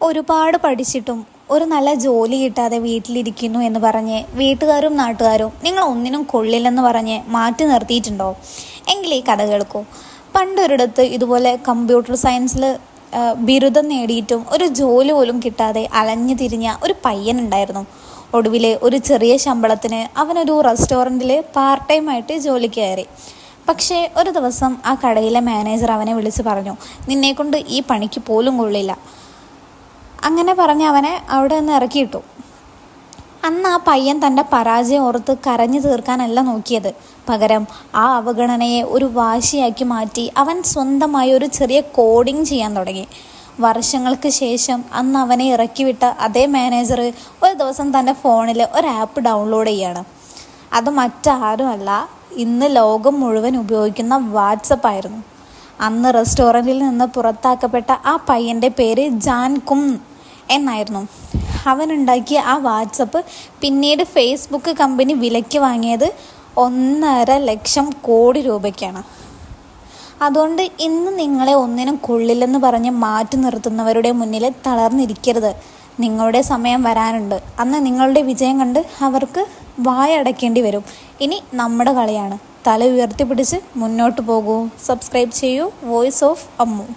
ഒരുപാട് പഠിച്ചിട്ടും ഒരു നല്ല ജോലി കിട്ടാതെ വീട്ടിലിരിക്കുന്നു എന്ന് പറഞ്ഞ് വീട്ടുകാരും നാട്ടുകാരും നിങ്ങൾ ഒന്നിനും കൊള്ളില്ലെന്ന് പറഞ്ഞ് മാറ്റി നിർത്തിയിട്ടുണ്ടോ? എങ്കിൽ ഈ കഥ കേൾക്കൂ. പണ്ടൊരിടത്ത് ഇതുപോലെ കമ്പ്യൂട്ടർ സയൻസിൽ ബിരുദം നേടിയിട്ടും ഒരു ജോലി പോലും കിട്ടാതെ അലഞ്ഞു തിരിഞ്ഞ ഒരു പയ്യനുണ്ടായിരുന്നു. ഒടുവിൽ ഒരു ചെറിയ ശമ്പളത്തിന് അവനൊരു റെസ്റ്റോറൻറ്റിൽ പാർട്ട് ടൈം ആയിട്ട് ജോലിക്ക് കയറി. പക്ഷേ ഒരു ദിവസം ആ കടയിലെ മാനേജർ അവനെ വിളിച്ച് പറഞ്ഞു, നിന്നെക്കൊണ്ട് ഈ പണിക്ക് പോലും കൊള്ളില്ല. അങ്ങനെ പറഞ്ഞ് അവനെ അവിടെ നിന്ന് ഇറക്കിയിട്ടു. അന്ന് ആ പയ്യൻ തൻ്റെ പരാജയം ഓർത്ത് കരഞ്ഞു തീർക്കാനല്ല നോക്കിയത്. പകരം ആ അവഗണനയെ ഒരു വാശിയാക്കി മാറ്റി അവൻ സ്വന്തമായി ഒരു ചെറിയ കോഡിങ് ചെയ്യാൻ തുടങ്ങി. വർഷങ്ങൾക്ക് ശേഷം അന്ന് അവനെ ഇറക്കിവിട്ട അതേ മാനേജർ ഒരു ദിവസം തൻ്റെ ഫോണിൽ ഒരു ആപ്പ് ഡൗൺലോഡ് ചെയ്യാണ്. അത് മറ്റാരുമല്ല, ഇന്ന് ലോകം മുഴുവൻ ഉപയോഗിക്കുന്ന വാട്സപ്പ് ആയിരുന്നു. അന്ന് റെസ്റ്റോറൻറ്റിൽ നിന്ന് പുറത്താക്കപ്പെട്ട ആ പയ്യൻ്റെ പേര് ജാൻ കും എന്നായിരുന്നു. അവനുണ്ടാക്കിയ ആ വാട്സപ്പ് പിന്നീട് ഫേസ്ബുക്ക് കമ്പനി വിലയ്ക്ക് വാങ്ങിയത് 1.5 ലക്ഷം കോടി രൂപയ്ക്കാണ്. അതുകൊണ്ട് ഇന്ന് നിങ്ങളെ ഒന്നിനും കൊള്ളില്ലെന്ന് പറഞ്ഞ് മാറ്റി നിർത്തുന്നവരുടെ മുന്നിൽ തളർന്നിരിക്കരുത്. നിങ്ങളുടെ സമയം വരാനുണ്ട്. അന്ന് നിങ്ങളുടെ വിജയം കണ്ട് അവർക്ക് വായടക്കേണ്ടി വരും. ഇനി നമ്മുടെ കളിയാണ്. തല ഉയർത്തിപ്പിടിച്ച് മുന്നോട്ട് പോകൂ. സബ്സ്ക്രൈബ് ചെയ്യൂ. Voice of Ammu.